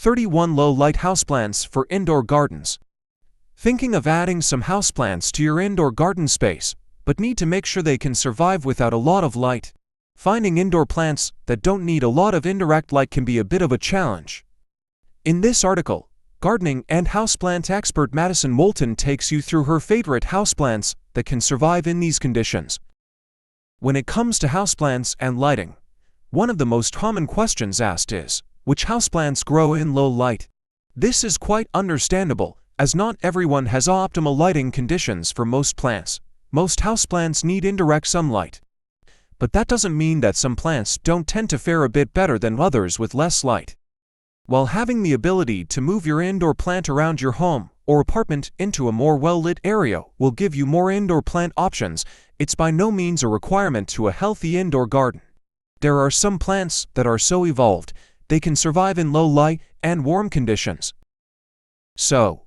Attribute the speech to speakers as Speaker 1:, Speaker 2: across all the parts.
Speaker 1: 31 Low-Light Houseplants for Indoor Gardens. Thinking of adding some houseplants to your indoor garden space, but need to make sure they can survive without a lot of light? Finding indoor plants that don't need a lot of indirect light can be a bit of a challenge. In this article, gardening and houseplant expert Madison Moulton takes you through her favorite houseplants that can survive in these conditions. When it comes to houseplants and lighting, one of the most common questions asked is, which houseplants grow in low light? This is quite understandable, as not everyone has optimal lighting conditions for most plants. Most houseplants need indirect sunlight. But that doesn't mean that some plants don't tend to fare a bit better than others with less light. While having the ability to move your indoor plant around your home or apartment into a more well-lit area will give you more indoor plant options, it's by no means a requirement to a healthy indoor garden. There are some plants that are so evolved, they can survive in low light and warm conditions. So,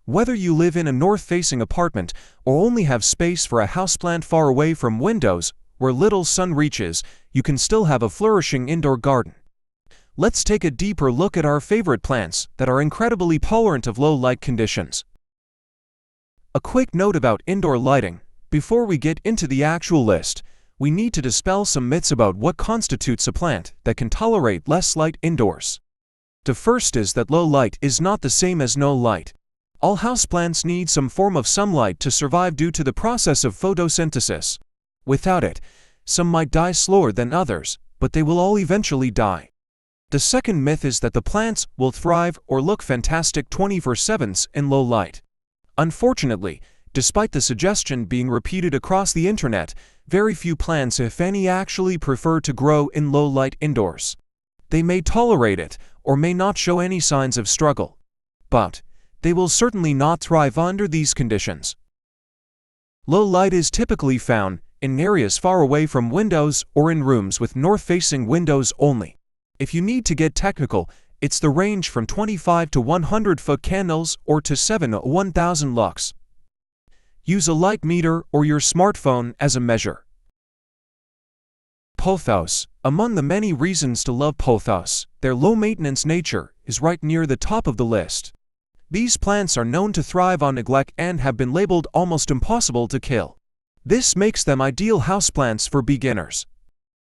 Speaker 1: whether you live in a north-facing apartment or only have space for a houseplant far away from windows where little sun reaches, you can still have a flourishing indoor garden. Let's take a deeper look at our favorite plants that are incredibly tolerant of low light conditions. A quick note about indoor lighting. Before we get into the actual list, we need to dispel some myths about what constitutes a plant that can tolerate less light indoors. The first is that low light is not the same as no light. All houseplants need some form of sunlight to survive due to the process of photosynthesis. Without it, some might die slower than others, but they will all eventually die. The second myth is that the plants will thrive or look fantastic 24/7 in low light. Unfortunately, despite the suggestion being repeated across the internet, very few plants, if any, actually prefer to grow in low light indoors. They may tolerate it or may not show any signs of struggle, but they will certainly not thrive under these conditions. Low light is typically found in areas far away from windows or in rooms with north-facing windows only. If you need to get technical, it's the range from 25 to 100 foot candles or to 7 to 1000 lux. Use a light meter or your smartphone as a measure. Pothos. Among the many reasons to love pothos, their low-maintenance nature is right near the top of the list. These plants are known to thrive on neglect and have been labeled almost impossible to kill. This makes them ideal houseplants for beginners.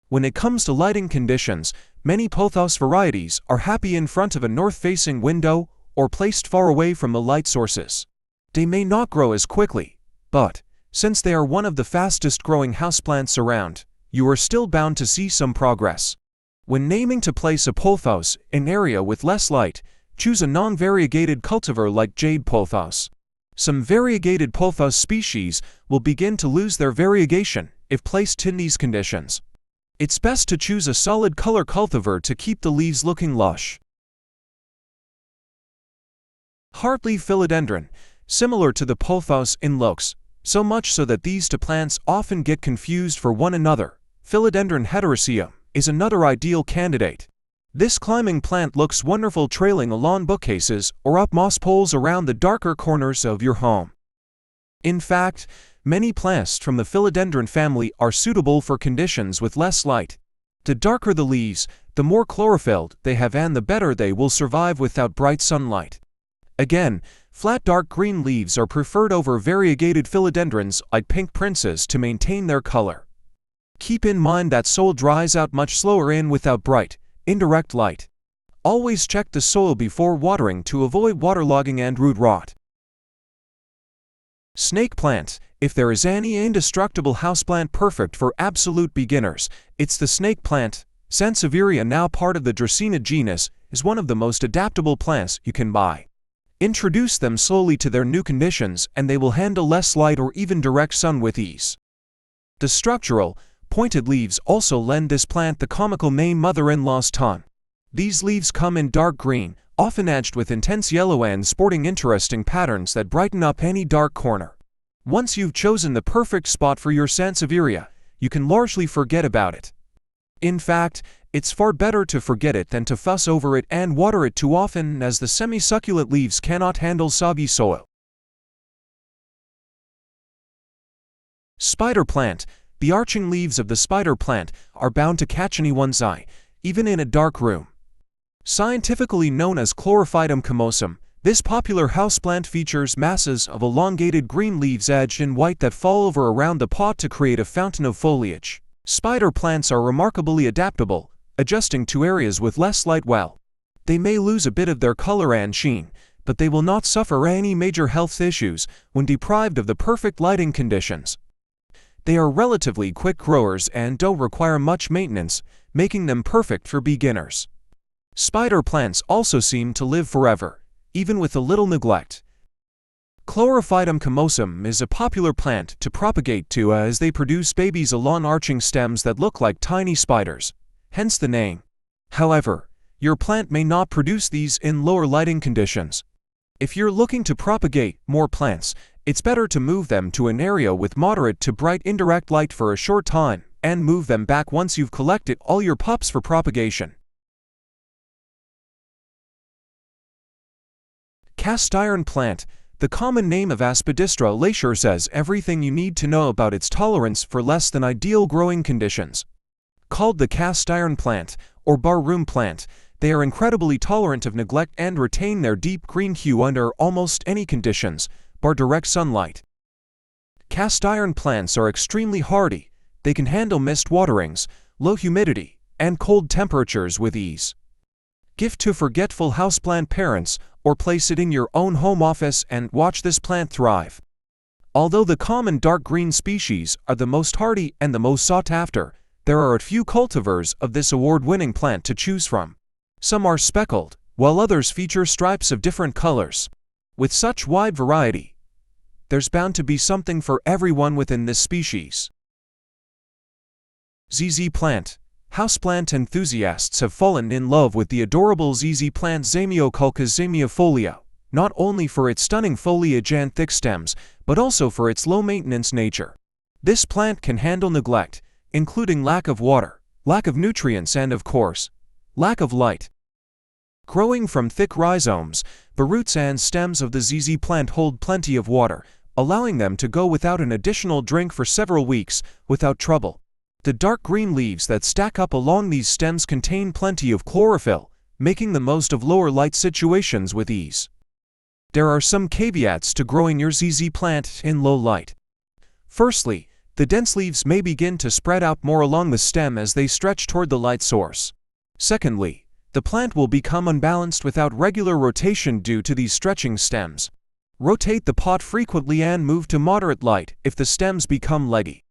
Speaker 1: When it comes to lighting conditions, many pothos varieties are happy in front of a north-facing window or placed far away from the light sources. They may not grow as quickly, but since they are one of the fastest-growing houseplants around, you are still bound to see some progress. When naming to place a pothos in an area with less light, choose a non-variegated cultivar like jade pothos. Some variegated pothos species will begin to lose their variegation if placed in these conditions. It's best to choose a solid color cultivar to keep the leaves looking lush. Hardleaf philodendron, similar to the pothos in looks, so much so that these two plants often get confused for one another. Philodendron heteroecium is another ideal candidate. This climbing plant looks wonderful trailing along bookcases or up moss poles around the darker corners of your home. In fact, many plants from the philodendron family are suitable for conditions with less light. The darker the leaves, the more chlorophyll they have and the better they will survive without bright sunlight. Again, flat dark green leaves are preferred over variegated philodendrons like pink princes to maintain their color. Keep in mind that soil dries out much slower in without bright, indirect light. Always check the soil before watering to avoid waterlogging and root rot. Snake plant. If there is any indestructible houseplant perfect for absolute beginners, it's the snake plant. Sansevieria, now part of the Dracaena genus, is one of the most adaptable plants you can buy. Introduce them slowly to their new conditions and they will handle less light or even direct sun with ease. The structural, pointed leaves also lend this plant the comical name mother-in-law's tongue. These leaves come in dark green, often edged with intense yellow and sporting interesting patterns that brighten up any dark corner. Once you've chosen the perfect spot for your Sansevieria, you can largely forget about it. In fact, it's far better to forget it than to fuss over it and water it too often, as the semi-succulent leaves cannot handle soggy soil. Spider plant. The arching leaves of the spider plant are bound to catch anyone's eye, even in a dark room. Scientifically known as Chlorophytum comosum, this popular houseplant features masses of elongated green leaves edged in white that fall over around the pot to create a fountain of foliage. Spider plants are remarkably adaptable, adjusting to areas with less light. Well, they may lose a bit of their color and sheen, but they will not suffer any major health issues when deprived of the perfect lighting conditions. They are relatively quick growers and don't require much maintenance, making them perfect for beginners. Spider plants also seem to live forever, even with a little neglect. Chlorophytum comosum is a popular plant to propagate to as they produce babies along arching stems that look like tiny spiders, hence the name. However, your plant may not produce these in lower lighting conditions. If you're looking to propagate more plants, it's better to move them to an area with moderate to bright indirect light for a short time, and move them back once you've collected all your pups for propagation. Cast iron plant. The common name of Aspidistra lacea says everything you need to know about its tolerance for less than ideal growing conditions. Called the cast iron plant, or bar room plant, they are incredibly tolerant of neglect and retain their deep green hue under almost any conditions, bar direct sunlight. Cast iron plants are extremely hardy. They can handle mist waterings, low humidity, and cold temperatures with ease. Gift to forgetful houseplant parents, or place it in your own home office and watch this plant thrive. Although the common dark green species are the most hardy and the most sought after, there are a few cultivars of this award-winning plant to choose from. Some are speckled, while others feature stripes of different colors. With such wide variety, there's bound to be something for everyone within this species. ZZ plant. Houseplant enthusiasts have fallen in love with the adorable ZZ plant Zamioculcas zamiifolia, not only for its stunning foliage and thick stems, but also for its low-maintenance nature. This plant can handle neglect, including lack of water, lack of nutrients and, of course, lack of light. Growing from thick rhizomes, the roots and stems of the ZZ plant hold plenty of water, allowing them to go without an additional drink for several weeks without trouble. The dark green leaves that stack up along these stems contain plenty of chlorophyll, making the most of lower light situations with ease. There are some caveats to growing your ZZ plant in low light. Firstly, the dense leaves may begin to spread out more along the stem as they stretch toward the light source. Secondly, the plant will become unbalanced without regular rotation due to these stretching stems. Rotate the pot frequently and move to moderate light if the stems become leggy.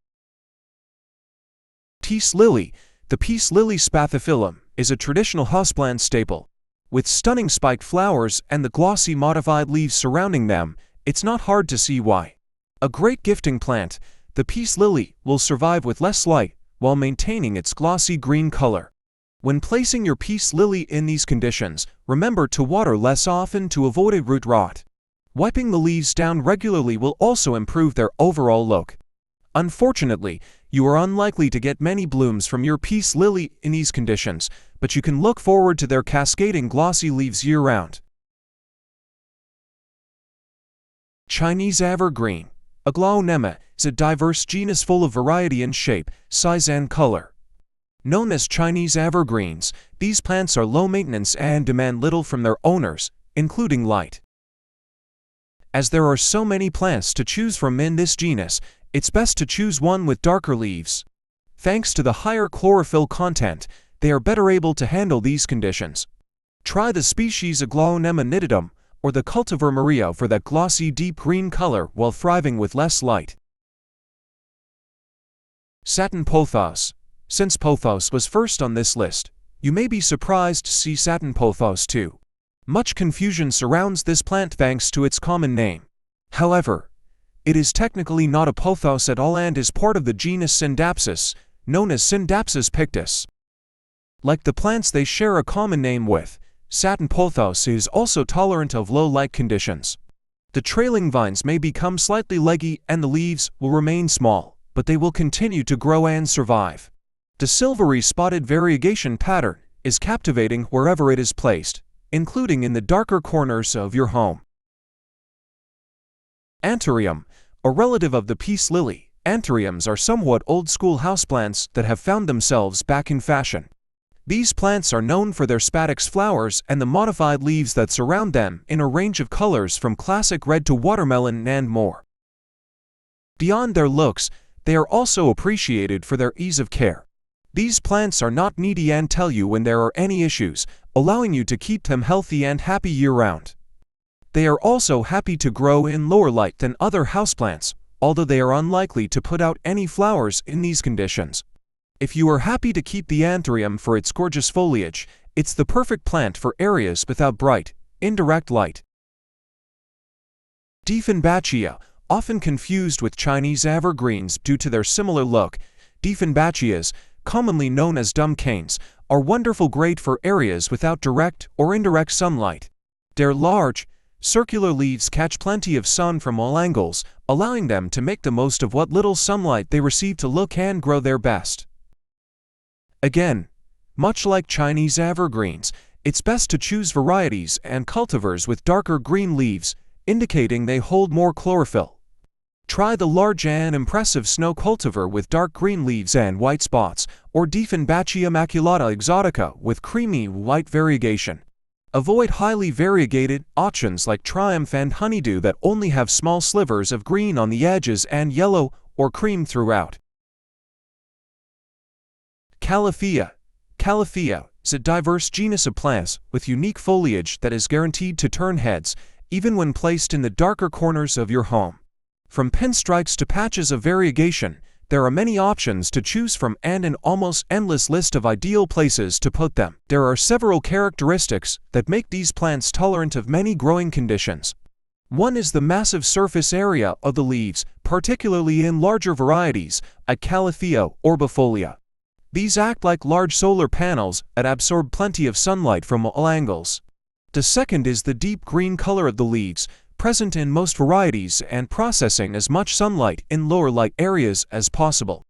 Speaker 1: Peace lily. The peace lily spathiphyllum is a traditional houseplant staple. With stunning spiked flowers and the glossy modified leaves surrounding them, it's not hard to see why. A great gifting plant, the peace lily will survive with less light while maintaining its glossy green color. When placing your peace lily in these conditions, remember to water less often to avoid a root rot. Wiping the leaves down regularly will also improve their overall look. Unfortunately, you are unlikely to get many blooms from your peace lily in these conditions, but you can look forward to their cascading glossy leaves year-round. Chinese evergreen. Aglaonema is a diverse genus full of variety in shape, size and color. Known as Chinese evergreens, these plants are low maintenance and demand little from their owners, including light. As there are so many plants to choose from in this genus, it's best to choose one with darker leaves. Thanks to the higher chlorophyll content, they are better able to handle these conditions. Try the species Aglaonema nitidum or the cultivar Maria for that glossy deep green color while thriving with less light. Satin Pothos. Since Pothos was first on this list, you may be surprised to see Satin Pothos too. Much confusion surrounds this plant thanks to its common name. However, it is technically not a pothos at all and is part of the genus Scindapsus, known as Scindapsus pictus. Like the plants they share a common name with, Satin Pothos is also tolerant of low light conditions. The trailing vines may become slightly leggy and the leaves will remain small, but they will continue to grow and survive. The silvery spotted variegation pattern is captivating wherever it is placed, including in the darker corners of your home. Anthurium. A relative of the peace lily, anthuriums are somewhat old-school houseplants that have found themselves back in fashion. These plants are known for their spadix flowers and the modified leaves that surround them in a range of colors from classic red to watermelon and more. Beyond their looks, they are also appreciated for their ease of care. These plants are not needy and tell you when there are any issues, allowing you to keep them healthy and happy year-round. They are also happy to grow in lower light than other houseplants, although they are unlikely to put out any flowers in these conditions. If you are happy to keep the Anthurium for its gorgeous foliage, it's the perfect plant for areas without bright, indirect light. Dieffenbachia, often confused with Chinese evergreens due to their similar look, Dieffenbachias, commonly known as dumb canes, are wonderful great for areas without direct or indirect sunlight. Their large, circular leaves catch plenty of sun from all angles, allowing them to make the most of what little sunlight they receive to look and grow their best. Again, much like Chinese evergreens, it's best to choose varieties and cultivars with darker green leaves, indicating they hold more chlorophyll. Try the large and impressive snow cultivar with dark green leaves and white spots, or Dieffenbachia maculata exotica with creamy white variegation. Avoid highly variegated options like Triumph and Honeydew that only have small slivers of green on the edges and yellow or cream throughout. Calathea. Calathea is a diverse genus of plants with unique foliage that is guaranteed to turn heads, even when placed in the darker corners of your home. From pinstripes to patches of variegation, there are many options to choose from and an almost endless list of ideal places to put them. There are several characteristics that make these plants tolerant of many growing conditions. One is the massive surface area of the leaves, particularly in larger varieties, like Calathea or Orbifolia. These act like large solar panels that absorb plenty of sunlight from all angles. The second is the deep green color of the leaves, present in most varieties and processing as much sunlight in lower light areas as possible.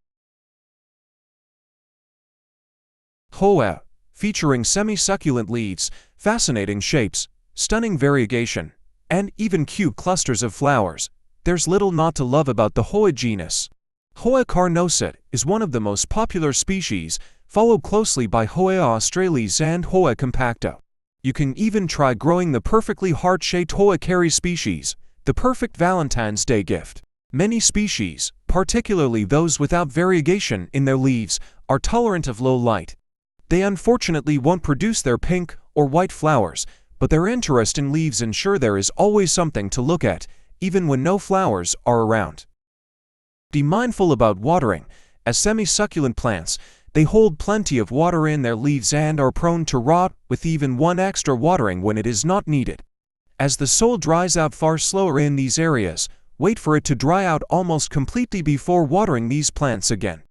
Speaker 1: Hoya, featuring semi-succulent leaves, fascinating shapes, stunning variegation, and even cute clusters of flowers. There's little not to love about the Hoya genus. Hoya carnosa is one of the most popular species, followed closely by Hoya australis and Hoya compacta. You can even try growing the perfectly heart-shaped Hoya cari species, the perfect Valentine's Day gift. Many species, particularly those without variegation in their leaves, are tolerant of low light. They unfortunately won't produce their pink or white flowers, but their interest in leaves ensure there is always something to look at, even when no flowers are around. Be mindful about watering. As semi-succulent plants, they hold plenty of water in their leaves and are prone to rot with even one extra watering when it is not needed. As the soil dries out far slower in these areas, wait for it to dry out almost completely before watering these plants again.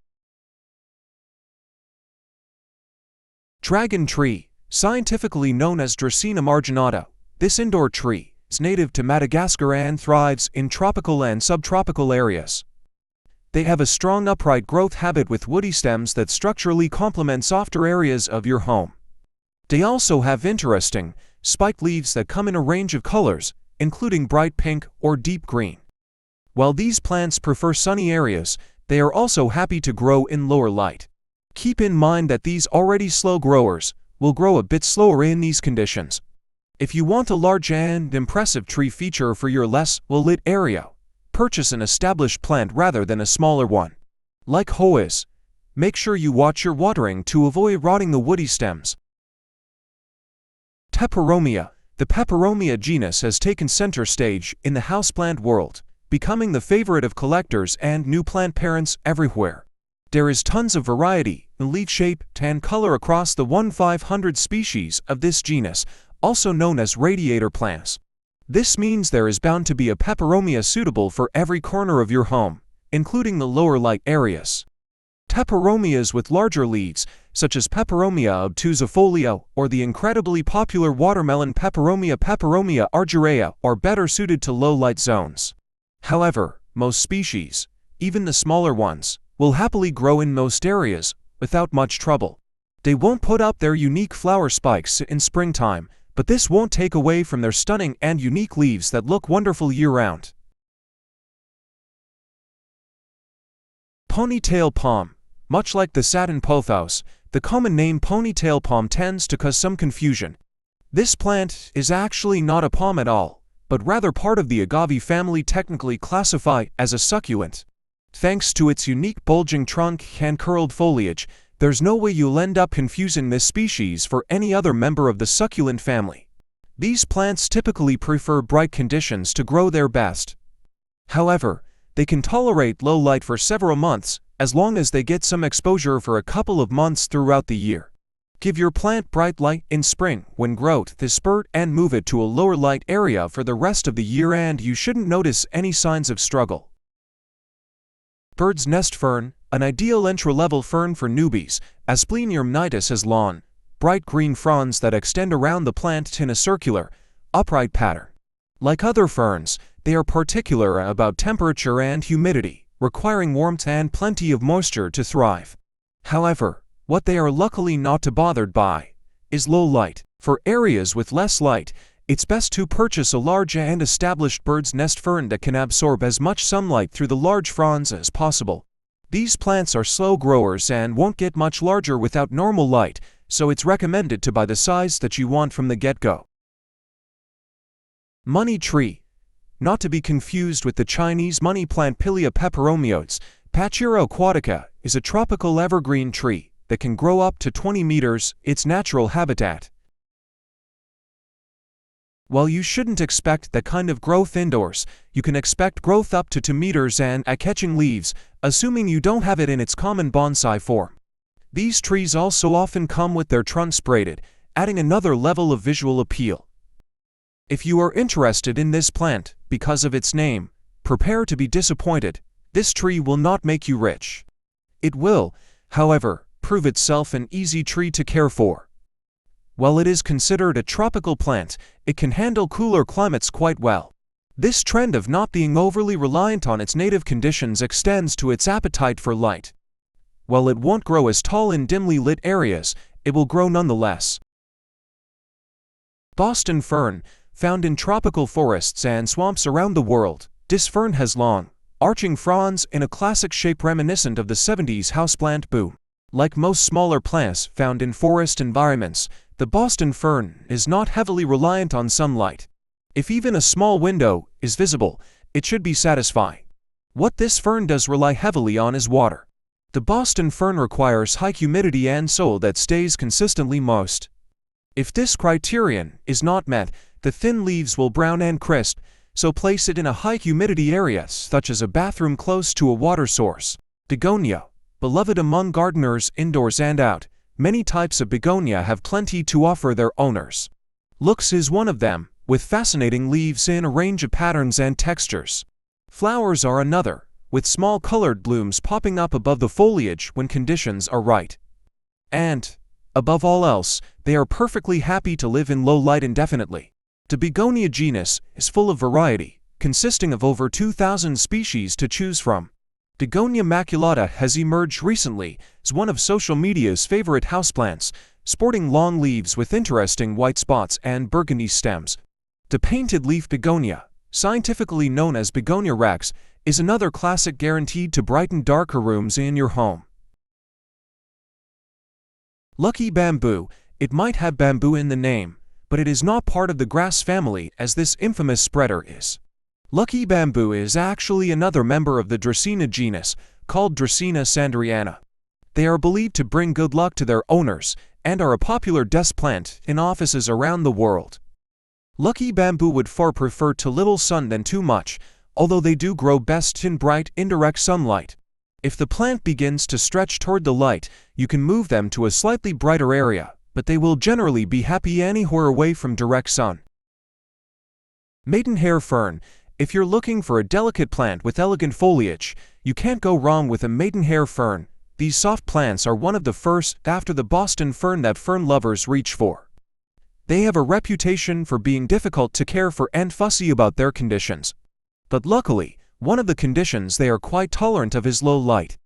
Speaker 1: Dragon tree, scientifically known as Dracaena marginata. This indoor tree is native to Madagascar and thrives in tropical and subtropical areas. They have a strong upright growth habit with woody stems that structurally complement softer areas of your home. They also have interesting, spiked leaves that come in a range of colors, including bright pink or deep green. While these plants prefer sunny areas, they are also happy to grow in lower light. Keep in mind that these already slow growers will grow a bit slower in these conditions. If you want a large and impressive tree feature for your less well-lit area, purchase an established plant rather than a smaller one. Like Hoyas, make sure you watch your watering to avoid rotting the woody stems. Peperomia. The Peperomia genus has taken center stage in the houseplant world, becoming the favorite of collectors and new plant parents everywhere. There is tons of variety in leaf shape and color across the 1,500 species of this genus, also known as radiator plants. This means there is bound to be a Peperomia suitable for every corner of your home, including the lower light areas. Peperomias with larger leaves, such as Peperomia obtusifolia or the incredibly popular watermelon Peperomia argyrea, are better suited to low light zones. However, most species, even the smaller ones, will happily grow in most areas without much trouble. They won't put up their unique flower spikes in springtime, but this won't take away from their stunning and unique leaves that look wonderful year-round. Ponytail palm. Much like the Satin Pothos, The common name Ponytail palm tends to cause some confusion. This plant is actually not a palm at all, but rather part of the agave family, technically classified as a succulent. Thanks to its unique bulging trunk and curled foliage, there's no way you'll end up confusing this species for any other member of the succulent family. These plants typically prefer bright conditions to grow their best. However, they can tolerate low light for several months, as long as they get some exposure for a couple of months throughout the year. Give your plant bright light in spring when growth is spurt and move it to a lower light area for the rest of the year and you shouldn't notice any signs of struggle. Bird's nest fern, an ideal entry-level fern for newbies, Asplenium nidus has long, bright green fronds that extend around the plant in a circular, upright pattern. Like other ferns, they are particular about temperature and humidity, requiring warmth and plenty of moisture to thrive. However, what they are luckily not too bothered by is low light. For areas with less light, it's best to purchase a large and established bird's nest fern that can absorb as much sunlight through the large fronds as possible. These plants are slow growers and won't get much larger without normal light, so it's recommended to buy the size that you want from the get-go. Money tree. Not to be confused with the Chinese money plant Pilea peperomioides, Pachira aquatica is a tropical evergreen tree that can grow up to 20 meters, its natural habitat. While you shouldn't expect that kind of growth indoors, you can expect growth up to 2 meters and eye-catching leaves, assuming you don't have it in its common bonsai form. These trees also often come with their trunks braided, adding another level of visual appeal. If you are interested in this plant because of its name, prepare to be disappointed. This tree will not make you rich. It will, however, prove itself an easy tree to care for. While it is considered a tropical plant, it can handle cooler climates quite well. This trend of not being overly reliant on its native conditions extends to its appetite for light. While it won't grow as tall in dimly lit areas, it will grow nonetheless. Boston fern, found in tropical forests and swamps around the world, this fern has long, arching fronds in a classic shape reminiscent of the 70s houseplant boom. Like most smaller plants found in forest environments, the Boston fern is not heavily reliant on sunlight. If even a small window is visible, it should be satisfying. What this fern does rely heavily on is water. The Boston fern requires high humidity and soil that stays consistently moist. If this criterion is not met, the thin leaves will brown and crisp, so place it in a high humidity area such as a bathroom close to a water source. Begonia. Beloved among gardeners indoors and out, many types of begonia have plenty to offer their owners. Looks is one of them, with fascinating leaves in a range of patterns and textures. Flowers are another, with small colored blooms popping up above the foliage when conditions are right. And, above all else, they are perfectly happy to live in low light indefinitely. The Begonia genus is full of variety, consisting of over 2,000 species to choose from. Begonia maculata has emerged recently as one of social media's favorite houseplants, sporting long leaves with interesting white spots and burgundy stems. The painted leaf begonia, scientifically known as Begonia rex, is another classic guaranteed to brighten darker rooms in your home. Lucky bamboo. It might have bamboo in the name, but it is not part of the grass family as this infamous spreader is. Lucky bamboo is actually another member of the Dracaena genus, called Dracaena sanderiana. They are believed to bring good luck to their owners, and are a popular desk plant in offices around the world. Lucky bamboo would far prefer too little sun than too much, although they do grow best in bright, indirect sunlight. If the plant begins to stretch toward the light, you can move them to a slightly brighter area, but they will generally be happy anywhere away from direct sun. Maidenhair fern. If you're looking for a delicate plant with elegant foliage, you can't go wrong with a maidenhair fern. These soft plants are one of the first after the Boston fern that fern lovers reach for. They have a reputation for being difficult to care for and fussy about their conditions. But luckily, one of the conditions they are quite tolerant of is low light.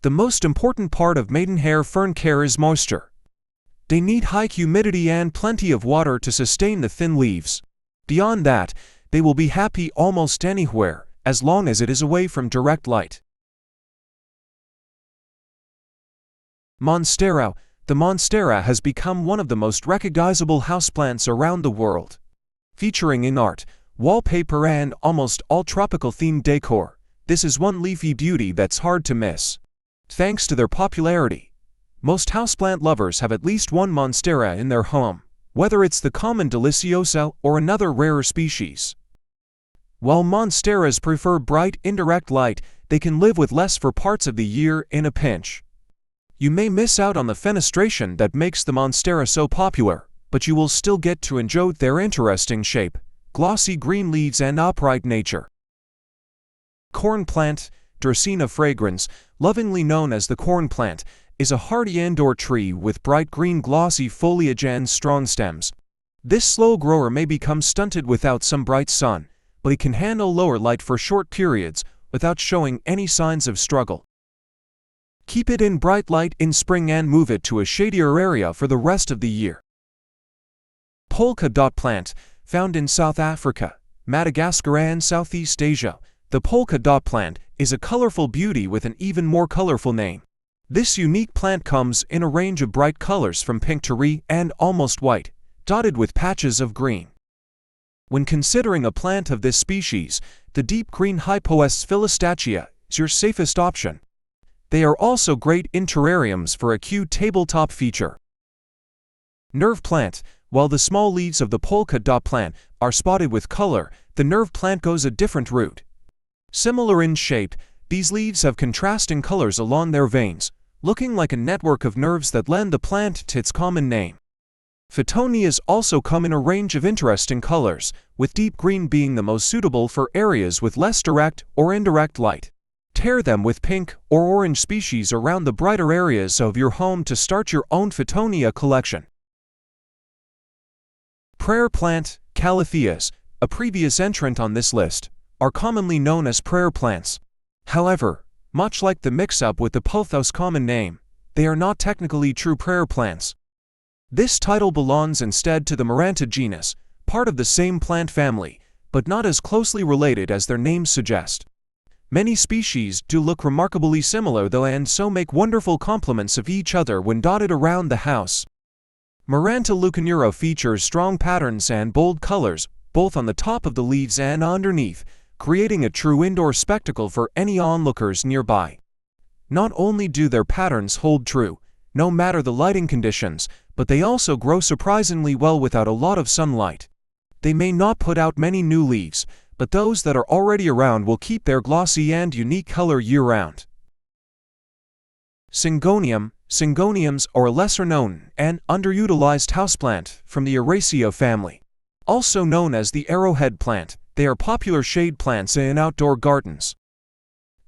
Speaker 1: The most important part of maidenhair fern care is moisture. They need high humidity and plenty of water to sustain the thin leaves. Beyond that, they will be happy almost anywhere, as long as it is away from direct light. Monstera, the Monstera has become one of the most recognizable houseplants around the world. Featuring in art, wallpaper and almost all tropical-themed decor, this is one leafy beauty that's hard to miss. Thanks to their popularity, most houseplant lovers have at least one Monstera in their home, whether it's the common deliciosa or another rarer species. While Monsteras prefer bright, indirect light, they can live with less for parts of the year in a pinch. You may miss out on the fenestration that makes the Monstera so popular, but you will still get to enjoy their interesting shape, glossy green leaves and upright nature. Corn plant, Dracaena fragrans, lovingly known as the corn plant, is a hardy indoor tree with bright green glossy foliage and strong stems. This slow grower may become stunted without some bright sun, but it can handle lower light for short periods without showing any signs of struggle. Keep it in bright light in spring and move it to a shadier area for the rest of the year. Polka dot plant, found in South Africa, Madagascar and Southeast Asia, the polka dot plant is a colorful beauty with an even more colorful name. This unique plant comes in a range of bright colors from pink to red and almost white, dotted with patches of green. When considering a plant of this species, the deep green Hypoests Philodendron is your safest option. They are also great in terrariums for a cute tabletop feature. Nerve plant, while the small leaves of the polka dot plant are spotted with color, the nerve plant goes a different route. Similar in shape, these leaves have contrasting colors along their veins, looking like a network of nerves that lend the plant to its common name. Phitonias also come in a range of interesting colors, with deep green being the most suitable for areas with less direct or indirect light. Pair them with pink or orange species around the brighter areas of your home to start your own Phytonia collection. Prayer plant, Calatheas, a previous entrant on this list, are commonly known as prayer plants. However, much like the mix-up with the Pothos common name, they are not technically true prayer plants. This title belongs instead to the Maranta genus, part of the same plant family, but not as closely related as their names suggest. Many species do look remarkably similar though, and so make wonderful complements of each other when dotted around the house. Maranta leucanura features strong patterns and bold colors, both on the top of the leaves and underneath, creating a true indoor spectacle for any onlookers nearby. Not only do their patterns hold true, no matter the lighting conditions, but they also grow surprisingly well without a lot of sunlight. They may not put out many new leaves, but those that are already around will keep their glossy and unique color year-round. Syngonium. Syngoniums are a lesser-known and underutilized houseplant from the Araceae family. Also known as the arrowhead plant, they are popular shade plants in outdoor gardens.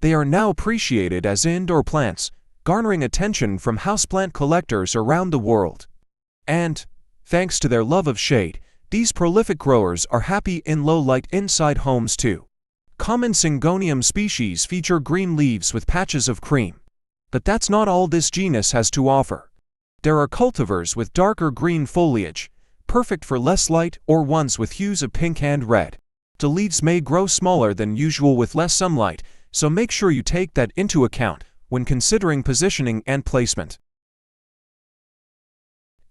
Speaker 1: They are now appreciated as indoor plants, garnering attention from houseplant collectors around the world. And, thanks to their love of shade, these prolific growers are happy in low-light inside homes too. Common Syngonium species feature green leaves with patches of cream. But that's not all this genus has to offer. There are cultivars with darker green foliage, perfect for less light, or ones with hues of pink and red. The leaves may grow smaller than usual with less sunlight, so make sure you take that into account when considering positioning and placement.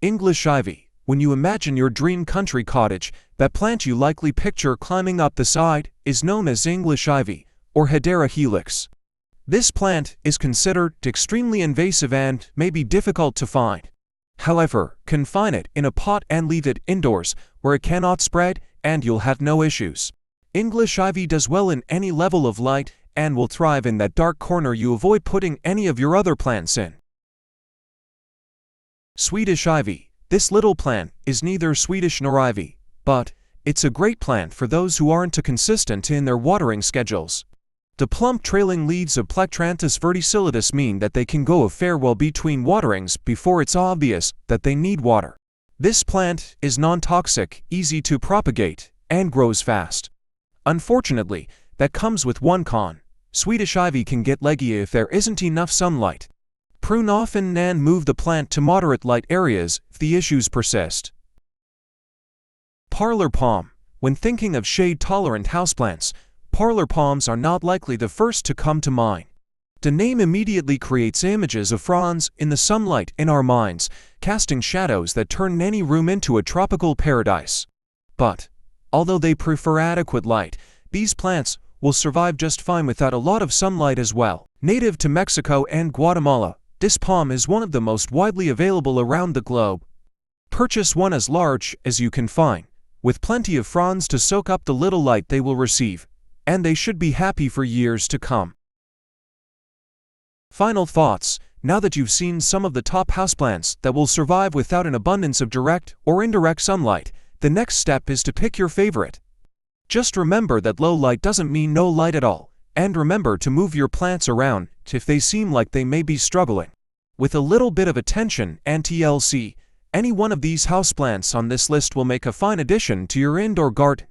Speaker 1: English ivy. When you imagine your dream country cottage, that plant you likely picture climbing up the side is known as English ivy, or Hedera helix. This plant is considered extremely invasive and may be difficult to find. However, confine it in a pot and leave it indoors, where it cannot spread, and you'll have no issues. English ivy does well in any level of light, and will thrive in that dark corner you avoid putting any of your other plants in. Swedish ivy. This little plant is neither Swedish nor ivy, but it's a great plant for those who aren't too consistent in their watering schedules. The plump trailing leaves of Plectranthus verticillus mean that they can go a fair while between waterings before it's obvious that they need water. This plant is non-toxic, easy to propagate, and grows fast. Unfortunately, that comes with one con. Swedish ivy can get leggy if there isn't enough sunlight. Prune often and move the plant to moderate light areas if the issues persist. Parlor palm. When thinking of shade-tolerant houseplants, parlor palms are not likely the first to come to mind. The name immediately creates images of fronds in the sunlight in our minds, casting shadows that turn any room into a tropical paradise. But, although they prefer adequate light, these plants will survive just fine without a lot of sunlight as well. Native to Mexico and Guatemala, this palm is one of the most widely available around the globe. Purchase one as large as you can find, with plenty of fronds to soak up the little light they will receive, and they should be happy for years to come. Final thoughts: now that you've seen some of the top houseplants that will survive without an abundance of direct or indirect sunlight, the next step is to pick your favorite. Just remember that low light doesn't mean no light at all, and remember to move your plants around if they seem like they may be struggling. With a little bit of attention and TLC, any one of these houseplants on this list will make a fine addition to your indoor garden.